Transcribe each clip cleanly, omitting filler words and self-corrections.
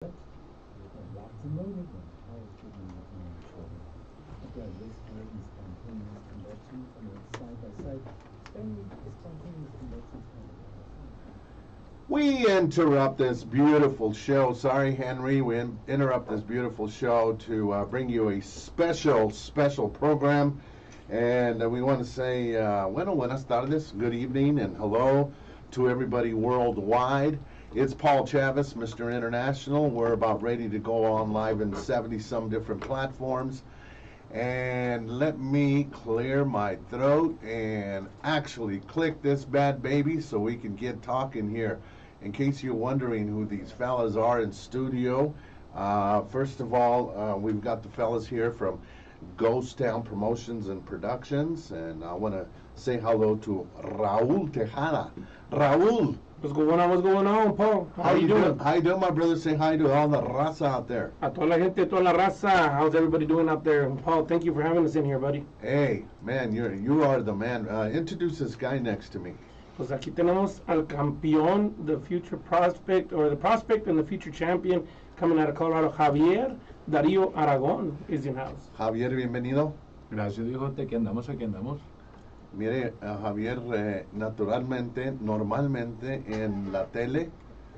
Lots of motive and power treatment on our children. Again, this year in spontaneous convections, and it's side by side, spending spontaneous convections. We interrupt this beautiful show. Sorry, Henry. We interrupt this beautiful show to bring you a special program. And we want to say, buenas tardes, good evening, and hello to everybody worldwide. It's Paul Chavis, Mr. International. We're about ready to go on live in 70-some different platforms. And let me clear my throat and actually click this bad baby so we can get talking here. In case you're wondering who these fellas are in studio, first of all, we've got the fellas here from Ghost Town Promotions and Productions, and I want to say hello to Raul Tejada. Raul! What's going on, Paul? How you doing? How you doing, my brother? Say hi to all the raza out there. A toda la gente, toda la raza. How's everybody doing out there? Paul, thank you for having us in here, buddy. Hey, man, you are the man. Introduce this guy next to me. Pues aquí tenemos al campeón, the future prospect, or the prospect and the future champion coming out of Colorado, Javier Darío Aragón is in house. Javier, bienvenido. Gracias, viejote, aquí andamos. Mire, Javier, normalmente en la tele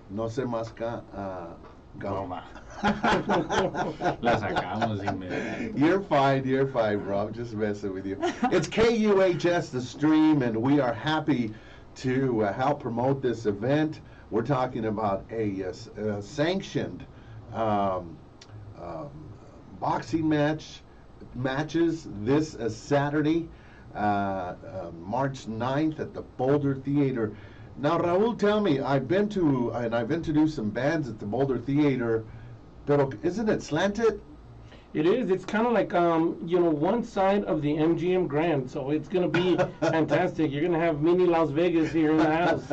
no se masca goma. La sacamos inmediatamente. You're fine, bro. I'm just messing with you. It's KUHS, the stream, and we are happy to help promote this event. We're talking about a sanctioned boxing matches this Saturday. March 9th at the Boulder Theater. Now, Raul, tell me, I've introduced some bands at the Boulder Theater, pero isn't it slanted? It is. It's kind of like, one side of the MGM Grand, so it's going to be fantastic. You're going to have mini Las Vegas here in the house.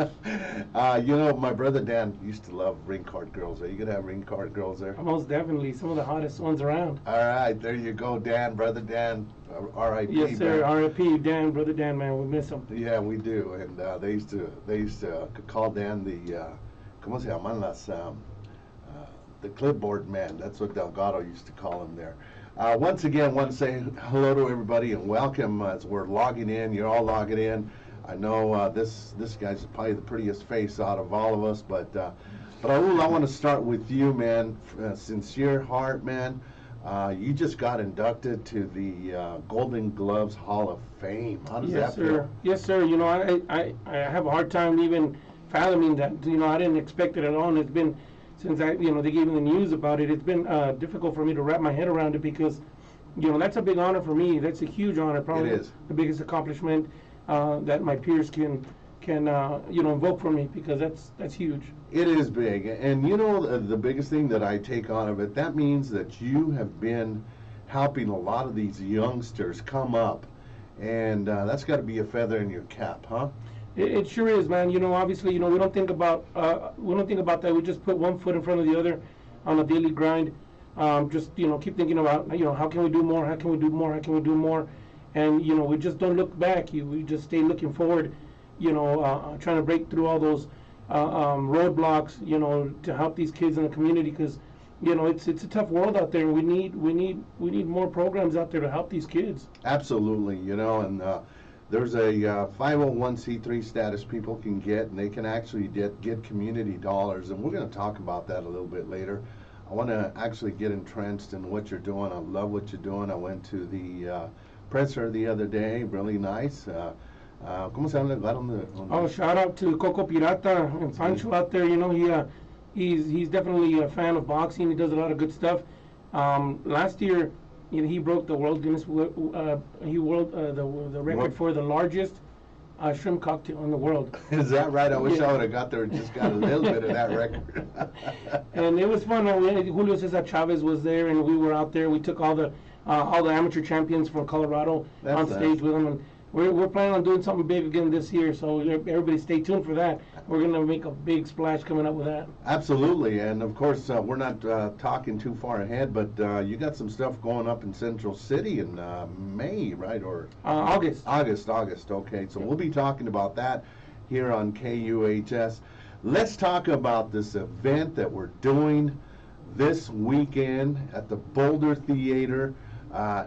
My brother Dan used to love ring card girls. Are you going to have ring card girls there? Most definitely. Some of the hottest ones around. All right, there you go, Dan, brother Dan. R.I.P. Yes, sir. Man. R.I.P. Dan, brother Dan, man. We miss him. Yeah, we do. And they used to call Dan the, ¿cómo se llaman las? The clipboard man. That's what Delgado used to call him there. Once again, I want to say hello to everybody and welcome as we're logging in. You're all logging in. I know this guy's probably the prettiest face out of all of us, but Raul, I want to start with you, man. Sincere heart, man. You just got inducted to the Golden Gloves Hall of Fame. How does that feel? Yes, sir. I have a hard time even fathoming that. I didn't expect it at all, and it's been since they gave me the news about it. It's been difficult for me to wrap my head around it because, that's a big honor for me. That's a huge honor, probably it is. The biggest accomplishment that my peers can invoke for me, because that's huge. It is big, and the biggest thing that I take out of it, that means that you have been helping a lot of these youngsters come up, and that's got to be a feather in your cap, huh? It sure is, man. Obviously, we don't think about that. We just put one foot in front of the other on a daily grind. Just keep thinking about how can we do more? How can we do more? How can we do more? And we just don't look back. We just stay looking forward. Trying to break through all those roadblocks. To help these kids in the community, because it's a tough world out there. We need more programs out there to help these kids. Absolutely, and there's a 501c3 status people can get, and they can actually get community dollars, and we're going to talk about that a little bit later. I want to actually get entrenched in what you're doing. I love what you're doing. I went to the presser the other day, really nice. ¿Cómo se llama el lugar? Oh, shout out to Coco Pirata and Pancho out there. He's definitely a fan of boxing. He does a lot of good stuff. Last year, he broke the world Guinness. The record for the largest shrimp cocktail in the world. Is that right? I wish I would have got there and just got a little bit of that record. And it was fun. Julio Cesar Chavez was there, and we were out there. We took all the amateur champions from Colorado on stage with them. And we're planning on doing something big again this year, so everybody stay tuned for that. We're going to make a big splash coming up with that. Absolutely, and of course, we're not talking too far ahead, but you got some stuff going up in Central City in May, right? Or August. August, okay. So we'll be talking about that here on KUHS. Let's talk about this event that we're doing this weekend at the Boulder Theater.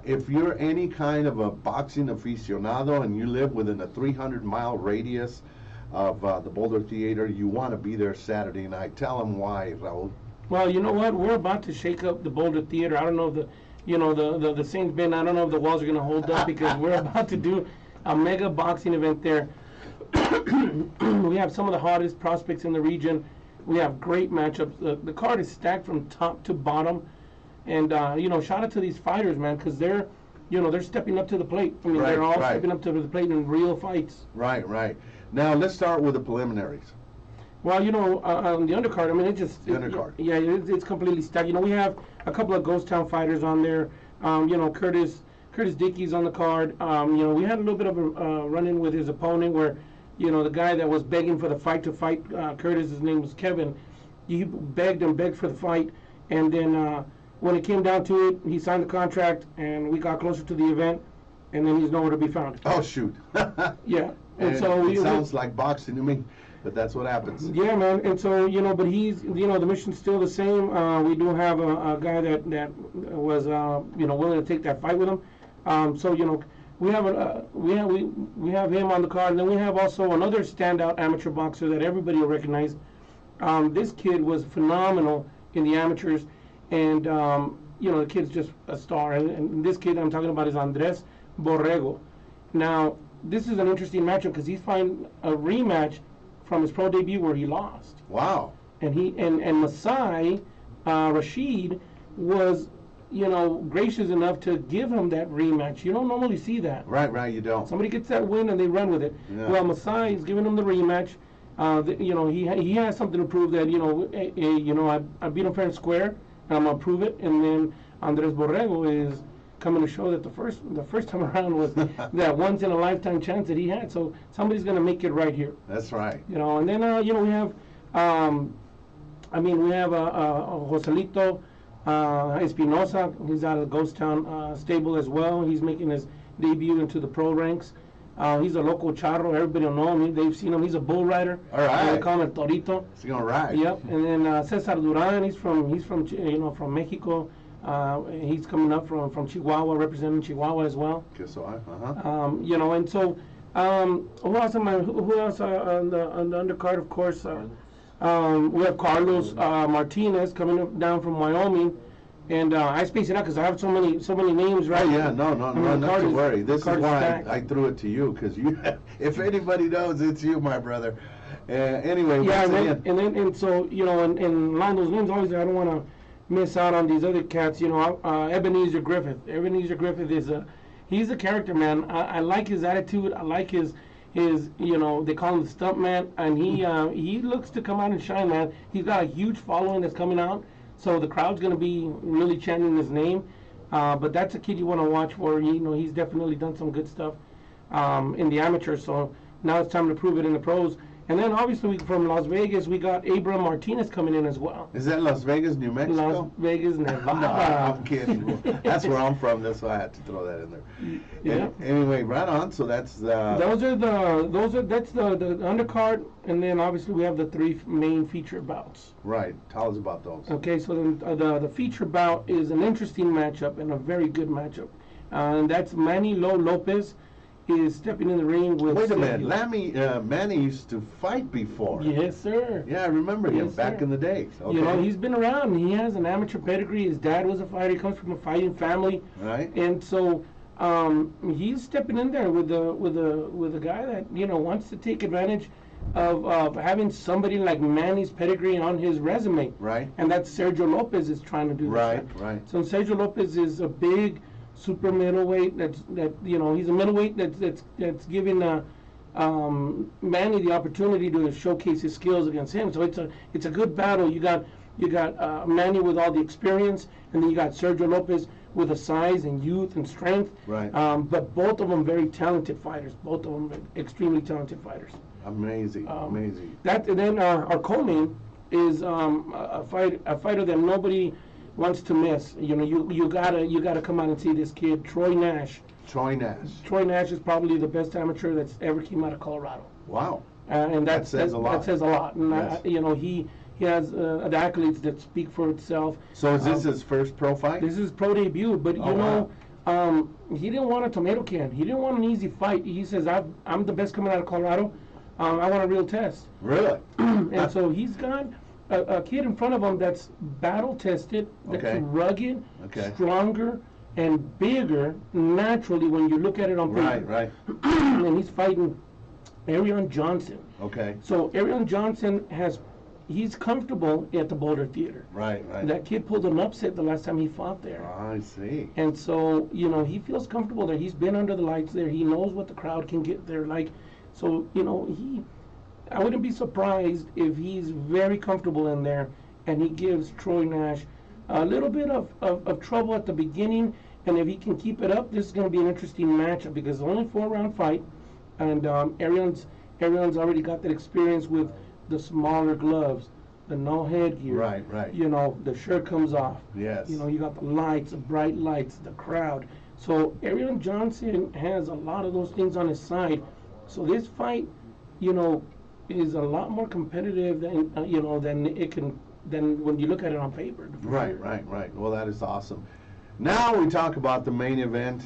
If you're any kind of a boxing aficionado and you live within a 300-mile radius of the Boulder Theater, you want to be there Saturday night. Tell them why, Raul. Well, you know what? We're about to shake up the Boulder Theater. I don't know if the Saints Ben, I don't know if the walls are going to hold up because we're about to do a mega boxing event there. We have some of the hottest prospects in the region. We have great matchups. The card is stacked from top to bottom. And, shout out to these fighters, man, because they're stepping up to the plate. I mean, they're all stepping up to the plate in real fights. Right, right. Now, let's start with the preliminaries. Well, on the undercard, I mean, undercard. It's completely stacked. We have a couple of ghost town fighters on there. Curtis Dickey's on the card. We had a little bit of a run-in with his opponent where, the guy that was begging for the fight to fight Curtis, his name was Kevin. He begged for the fight, and then when it came down to it, he signed the contract, and we got closer to the event, and then he's nowhere to be found. Oh, shoot. Yeah. And so it sounds like boxing to me. But that's what happens. Yeah, man. And so, but he's, the mission's still the same. We do have a guy that was, willing to take that fight with him. We have him on the card, and then we have also another standout amateur boxer that everybody will recognize. This kid was phenomenal in the amateurs, and the kid's just a star. And this kid I'm talking about is Andres Borrego. Now, this is an interesting matchup because he's fighting a rematch from his pro debut where he lost. Wow. And Masai Rashid was, gracious enough to give him that rematch. You don't normally see that. Right, you don't. Somebody gets that win and they run with it. Yeah. Well, Masai is giving him the rematch. He has something to prove that, I beat him fair and square, and I'm going to prove it. And then Andres Borrego is coming to show that the first time around was that once in a lifetime chance that he had. So somebody's going to make it right here. That's right. And then we have, Joselito Espinosa. He's out of the Ghost Town stable as well. He's making his debut into the pro ranks. He's a local charro. Everybody will know him. They've seen him. He's a bull rider. All right. They call him El Torito. He's gonna ride. Yep. And then Cesar Duran. He's from Mexico. He's coming up from Chihuahua, representing Chihuahua as well. And so who else on the undercard? Of course, we have Carlos Martinez coming up down from Wyoming, and I space it out because I have so many names, right? Oh yeah, no, not to worry. This is why I threw it to you because you, if anybody knows, it's you, my brother. Anyway, yeah, and so and along those names, obviously, I don't want to miss out on these other cats. Ebenezer Griffith. Ebenezer Griffith he's a character, man. I like his attitude. I like his they call him the stump man, and he looks to come out and shine, man. He's got a huge following that's coming out, so the crowd's gonna be really chanting his name. But that's a kid you want to watch for. He's definitely done some good stuff in the amateurs. So now it's time to prove it in the pros. And then obviously from Las Vegas, we got Abram Martinez coming in as well. Is that Las Vegas, New Mexico? Las Vegas, Nevada. No, I'm kidding. That's where I'm from. That's why I had to throw that in there. Yeah. Anyway, right on. So that's the. That's the undercard, and then obviously we have the three main feature bouts. Right. Tell us about those. Okay, so then the feature bout is an interesting matchup and a very good matchup, and that's Manny Lopez is stepping in the ring with. Wait a minute, Manny used to fight before. Yes, sir. Yeah, I rember him back in the days. Okay. He's been around. He has an amateur pedigree. His dad was a fighter. He comes from a fighting family. Right. And so he's stepping in there with a guy that wants to take advantage of having somebody like Manny's pedigree on his resume. Right. And that's Sergio Lopez is trying to do. Right. So Sergio Lopez is a big super middleweight. He's a middleweight that's giving Manny the opportunity to showcase his skills against him. So it's a good battle. You got Manny with all the experience, and then you got Sergio Lopez with the size and youth and strength. Right. But both of them very talented fighters. Both of them extremely talented fighters. Amazing. That and then our co-main is a fighter that nobody wants to miss. You gotta come out and see this kid, Troy Nash. Troy Nash is probably the best amateur that's ever came out of Colorado. Wow. And that says a lot. That says a lot. And yes. he He has the accolades that speak for itself. So is this his first pro fight? This is his pro debut, but Oh, you know, he didn't want a tomato can. He didn't want an easy fight. He says, I'm the best coming out of Colorado. I want a real test. Really? And so he's got a kid in front of him that's battle tested, that's Okay. rugged, Okay. stronger, and bigger naturally when you look at it on paper. Right. And he's fighting Arion Johnson. Okay. So Arion Johnson he's comfortable at the Boulder Theater. Right. That kid pulled an upset the last time he fought there. I see. And so, you know, he feels comfortable there. He's been under the lights there. He knows what the crowd can get there like. So, you know, I wouldn't be surprised if he's very comfortable in there and he gives Troy Nash a little bit of trouble at the beginning. And if he can keep it up, this is going to be an interesting matchup because it's only a 4-round fight. And Arion's already got that experience with the smaller gloves, the no headgear. Right. You know, the shirt comes off. Yes. You know, you got the lights, the bright lights, the crowd. So Arion Johnson has a lot of those things on his side. So this fight, you know, is a lot more competitive than than when you look at it on paper. Right. Well, that is awesome. Now we talk about the main event.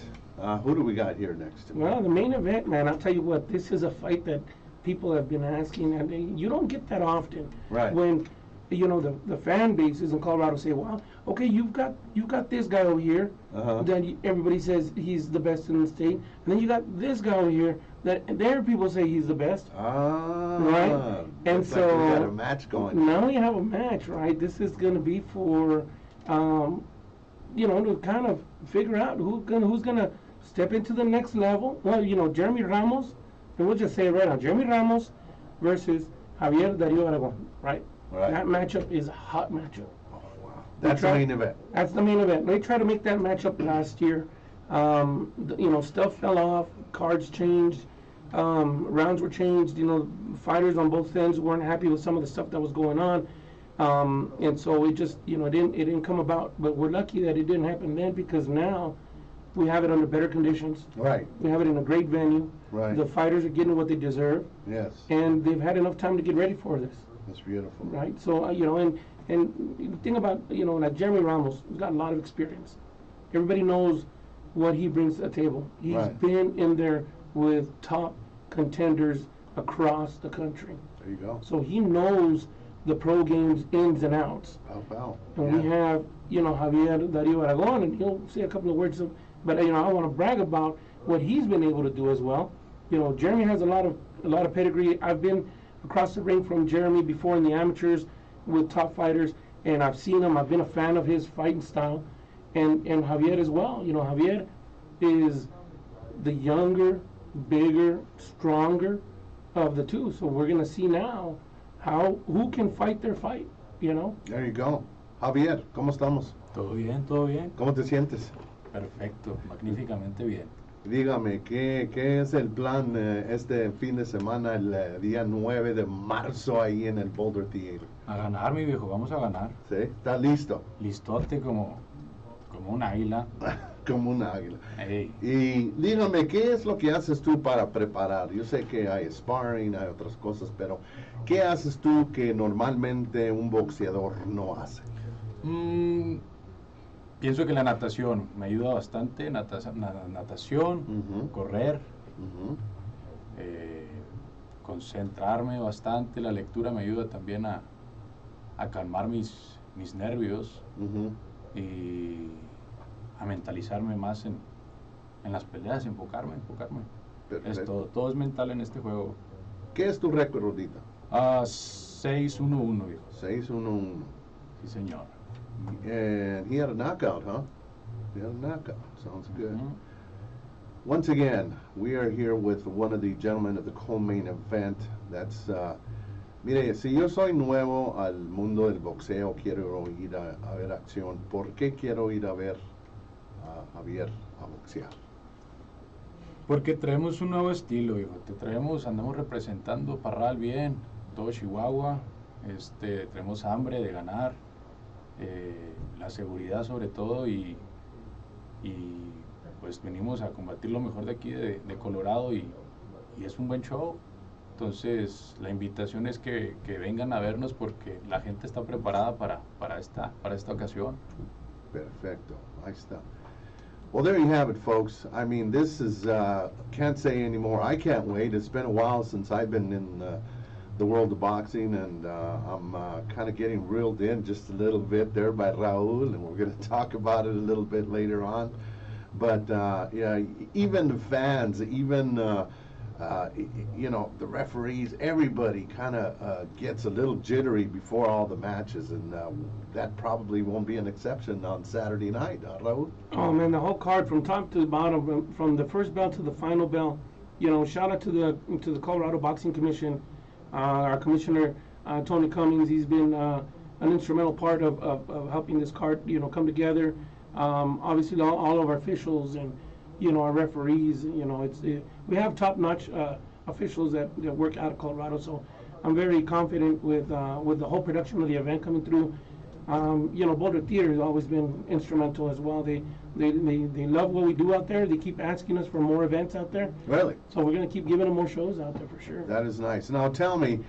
Who do we got here next? Well, the main event, man, I'll tell you what, this is a fight that people have been asking, and you don't get that often. Right. When, you know, the fan bases in Colorado say, well, okay, you've got this guy over here, then everybody says he's the best in the state, and then you got this guy over here that there people say he's the best. Right? And looks so like we got a match going. Now we have a match, right? This is going to be for, you know, to kind of figure out who's gonna step into the next level. Well, you know, Jeremy Ramos, and we'll just say it right now, Jeremy Ramos versus Javier Darío Aragon, right? That matchup is a hot matchup. Oh, wow. That's the main event. That's the main event. They tried to make that matchup last year. You know, stuff fell off, cards changed, rounds were changed. You know, fighters on both ends weren't happy with some of the stuff that was going on. And so it just, you know, it didn't come about. But we're lucky that it didn't happen then because now we have it under better conditions. Right. We have it in a great venue. Right. The fighters are getting what they deserve. Yes. And they've had enough time to get ready for this. That's beautiful. Right. So, you know, and the thing about, you know, like Jeremy Ramos, he's got a lot of experience. Everybody knows what he brings to the table. He's been in there with top contenders across the country. There you go. So he knows the pro game's ins and outs. And we have, you know, Javier Darío Aragon, and he'll say a couple of words, but, you know, I want to brag about what he's been able to do as well. You know, Jeremy has a lot of pedigree. I've been across the ring from Jeremy before in the amateurs with top fighters, and I've seen him. I've been a fan of his fighting style, and Javier as well. You know, Javier is the younger, bigger, stronger of the two. So we're gonna see now who can fight their fight. You know. There you go. Javier, ¿cómo estamos? Todo bien, todo bien. ¿Cómo te sientes? Perfecto, magníficamente bien. Dígame, ¿qué es el plan este fin de semana, el día 9 de marzo ahí en el Boulder Theater? A ganar, mi viejo, vamos a ganar. ¿Sí? ¿Está listo? Listote como un águila. Como un águila. Hey. Y dígame, ¿qué es lo que haces tú para preparar? Yo sé que hay sparring, hay otras cosas, pero ¿qué haces tú que normalmente un boxeador no hace? Pienso que la natación me ayuda bastante, natación, correr, concentrarme bastante, la lectura me ayuda también a calmar mis nervios y a mentalizarme más en las peleas, enfocarme. Perfecto. Todo es mental en este juego. ¿Qué es tu récord ahorita? 6-1-1, viejo. 6-1-1. Sí, señor. And he had a knockout, huh? He had a knockout. Sounds good. Once again, we are here with one of the gentlemen of the co-main event. That's, mire, si yo soy nuevo al mundo del boxeo, quiero ir a ver acción. ¿Por qué quiero ir a ver a Javier a boxear? Porque traemos un nuevo estilo, hijo. Andamos representando Parral bien, todo Chihuahua. Tenemos hambre de ganar. La seguridad sobre todo y pues venimos a combatir lo mejor de aquí de Colorado y es un buen show. Entonces, la invitación es que vengan a vernos porque la gente está preparada para esta ocasión. Perfecto. Ahí está. Well, there you have it, folks. I mean, this is, can't say anymore. I can't wait. It's been a while since I've been in the world of boxing, and I'm kind of getting reeled in just a little bit there by Raul, and we're going to talk about it a little bit later on. But, yeah, even the fans, even, you know, the referees, everybody kind of gets a little jittery before all the matches, and that probably won't be an exception on Saturday night, Raul? Oh man, the whole card from top to the bottom, from the first bell to the final bell. You know, shout out to the Colorado Boxing Commission, our commissioner Tony Cummings. He's been an instrumental part of helping this card, you know, come together. Obviously, all of our officials and, you know, our referees. You know, we have top-notch officials that work out of Colorado. So I'm very confident with the whole production of the event coming through. You know, Boulder Theater has always been instrumental as well. They love what we do out there. They keep asking us for more events out there. Really? So we're going to keep giving them more shows out there for sure. That is nice. Now tell me,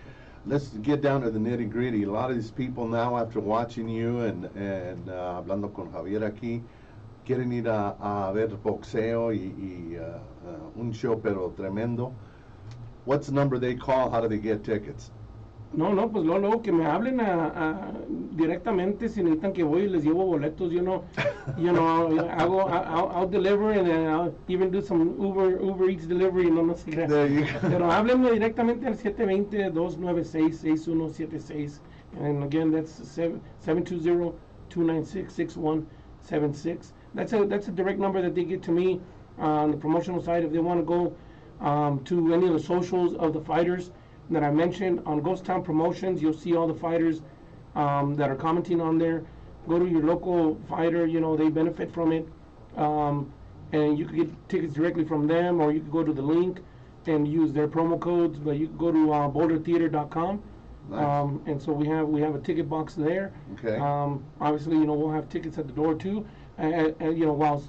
let's get down to the nitty gritty. A lot of these people now, after watching you and hablando con Javier aquí, quieren ir a ver boxeo y un show pero tremendo. What's the number they call? How do they get tickets? No, pues luego que me hablen directamente si necesitan que voy y les llevo boletos, I'll deliver, and then I'll even do some Uber Eats delivery, no sé qué. There you go. Pero háblenme directamente al 720-296-6176, and again, that's 720-296-6176. That's a direct number that they get to me on the promotional side if they want to go to any of the socials of the fighters that I mentioned on Ghost Town Promotions. You'll see all the fighters that are commenting on there. Go to your local fighter, you know, they benefit from it. And you can get tickets directly from them, or you can go to the link and use their promo codes, but you can go to bouldertheater.com. Nice. And so we have a ticket box there. Okay. Obviously, you know, we'll have tickets at the door too, and you know, while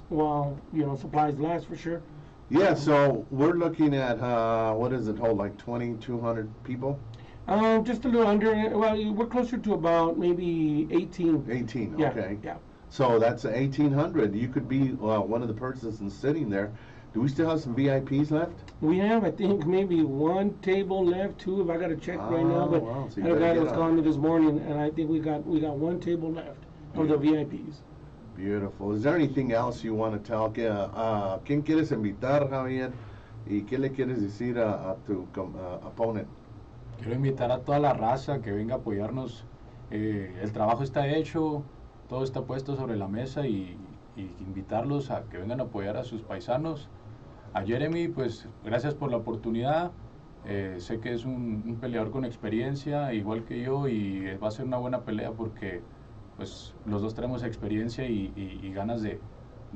you know, supplies last for sure. Yeah, so we're looking at, what does it hold, like 2,200 people? Just a little under. Well, we're closer to about maybe 18. 18, Yeah, okay. yeah. So that's 1,800. You could be one of the persons sitting there. Do we still have some VIPs left? We have, I think, maybe one table left, two, if I got to check right now. But wow, so you I had a better guy that get was on. calling me this morning, and I think we got one table left of the VIPs. Beautiful. Is there anything else you want to tell? ¿Quién quieres invitar, Javier? ¿Y qué le quieres decir a tu opponent? Quiero invitar a toda la raza que venga a apoyarnos. El trabajo está hecho, todo está puesto sobre la mesa y invitarlos a que vengan a apoyar a sus paisanos. A Jeremy, pues gracias por la oportunidad. Sé que es un peleador con experiencia, igual que yo, y va a ser una buena pelea porque pues los dos tenemos experiencia y ganas de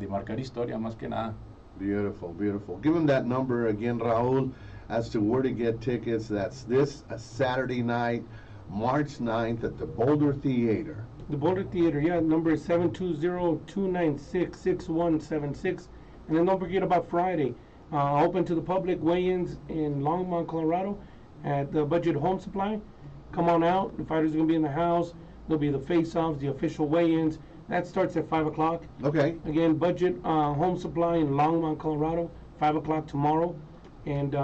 marcar historia más que nada. Beautiful, beautiful. Give him that number again, Raul, as to where to get tickets. That's this Saturday night, March 9th at the Boulder Theater. The Boulder Theater, yeah, number is 720-296-6176. And then don't forget about Friday. Open to the public weigh-ins in Longmont, Colorado at the Budget Home Supply. Come on out. The fighters are going to be in the house. There'll be the face-offs, the official weigh-ins. That starts at 5 o'clock. Okay. Again, Budget Home Supply in Longmont, Colorado, 5 o'clock tomorrow. And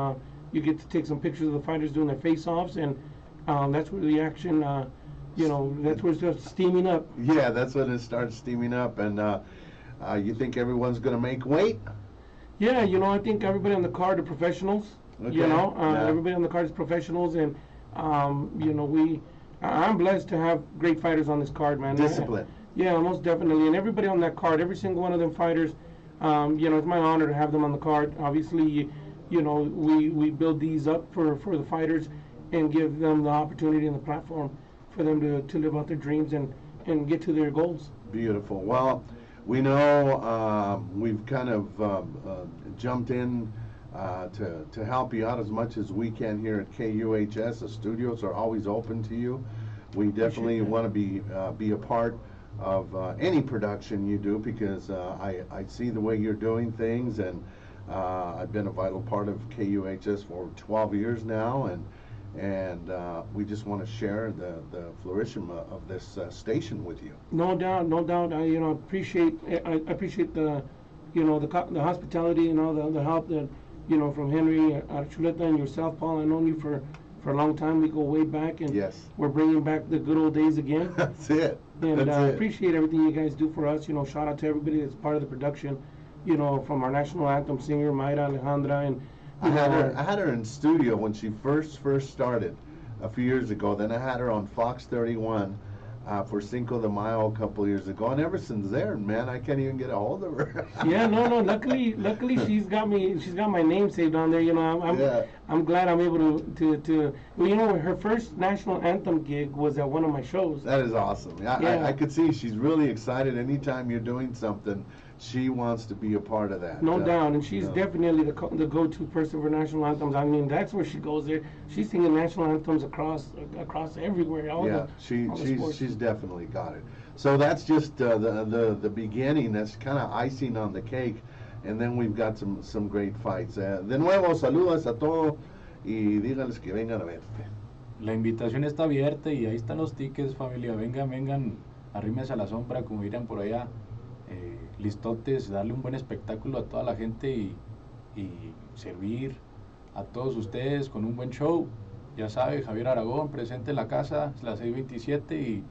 you get to take some pictures of the fighters doing their face-offs. And that's where the action, that's where it starts steaming up. Yeah, that's when it starts steaming up. And you think everyone's going to make weight? Yeah, I think everybody on the card are professionals. Okay. Yeah. Everybody on the card is professionals. And, I'm blessed to have great fighters on this card, man. Discipline. Yeah, most definitely. And everybody on that card, every single one of them fighters, it's my honor to have them on the card. Obviously, we build these up for the fighters and give them the opportunity and the platform for them to live out their dreams and get to their goals. Beautiful. Well, we know we've kind of jumped in to help you out as much as we can here at KUHS. The studios are always open to you. We definitely want to be a part of any production you do because I see the way you're doing things, and I've been a vital part of KUHS for 12 years now, and we just want to share the flourishing of this station with you. No doubt, no doubt. I I appreciate the the hospitality and all the help that from Henry Archuleta and yourself, Paul. I've known you for a long time. We go way back, and Yes. we're bringing back the good old days again. That's it. And That's it. appreciate everything you guys do for us. Shout out to everybody that's part of the production. From our national anthem singer Mayra Alejandra, and I had her in studio when she first started a few years ago. Then I had her on Fox 31 for Cinco de Mayo a couple of years ago, and ever since then, man, I can't even get a hold of her. Yeah, no. Luckily, she's got my name saved on there. I'm glad I'm able to. Well, her first national anthem gig was at one of my shows. That is awesome. I could see she's really excited. Anytime you're doing something, she wants to be a part of that. No doubt, and she's definitely the go-to person for national anthems. I mean, that's where she goes there. She's singing national anthems across everywhere. She's definitely got it. So that's just the beginning. That's kind of icing on the cake, and then we've got some great fights. De nuevo, saludos a todos y díganles que vengan a verte. La invitación está abierta y ahí están los tickets, familia. Vengan, arrímense a la sombra, como dirán por allá. Listotes, darle un buen espectáculo a toda la gente y servir a todos ustedes con un buen show. Ya sabe, Javier Aragón presente en la casa, es la 627 y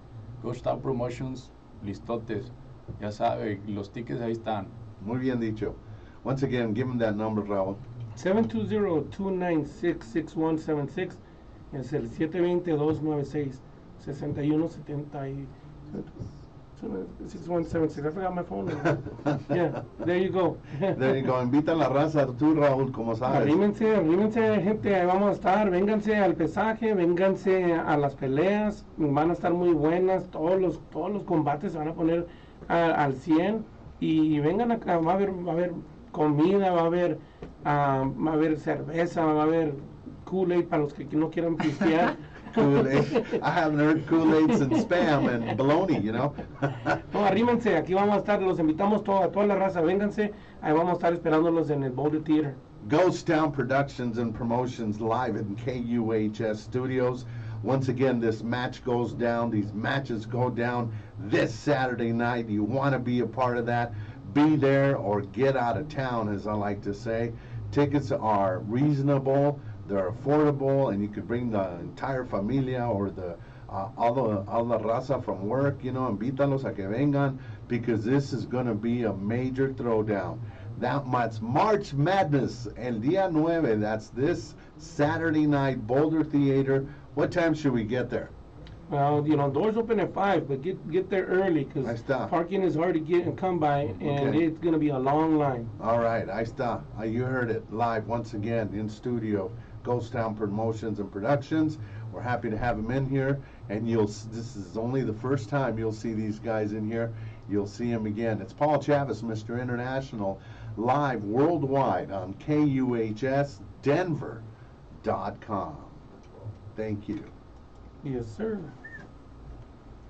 Ghost Town Promotions, Listotes. Ya sabe, los tickets ahí están. Muy bien dicho. Once again, give him that number, Raúl. 720-296-6176. Es el 720-296-6170. 6176. I forgot my phone number. Yeah, there you go. There you go. Invita a la raza, tú, Raúl, como sabes. Arrímense, gente, ahí vamos a estar. Vénganse al pesaje, vénganse a las peleas. Van a estar muy buenas. Todos los combates se van a poner al 100. Y vengan acá, va a haber comida, va a haber cerveza, va a haber Kool-Aid para los que no quieran pistear. Kool-Aid. I haven't heard Kool-Aid since Spam and bologna, No, arrímense, aquí vamos a estar, los invitamos toda la raza, vénganse, ahí vamos a estar esperándolos en el Boulder Theater. Ghost Town Productions and Promotions live in KUHS Studios. Once again, this match goes down, these matches go down this Saturday night. You want to be a part of that, be there or get out of town, as I like to say. Tickets are reasonable. They're affordable, and you could bring the entire familia or all the raza from work, invítalos a que vengan, because this is going to be a major throwdown. That's March Madness, el día 9, that's this Saturday night, Boulder Theater. What time should we get there? Well, doors open at 5, but get there early, because parking is hard to come by, and it's going to be a long line. All right, ahí está. You heard it live once again in studio. Ghost Town Promotions and Productions. We're happy to have him in here, and this is only the first time you'll see these guys in here. You'll see him again. It's Paul Chavez, Mr. International, live worldwide on KUHSdenver.com. Thank you. Yes, sir.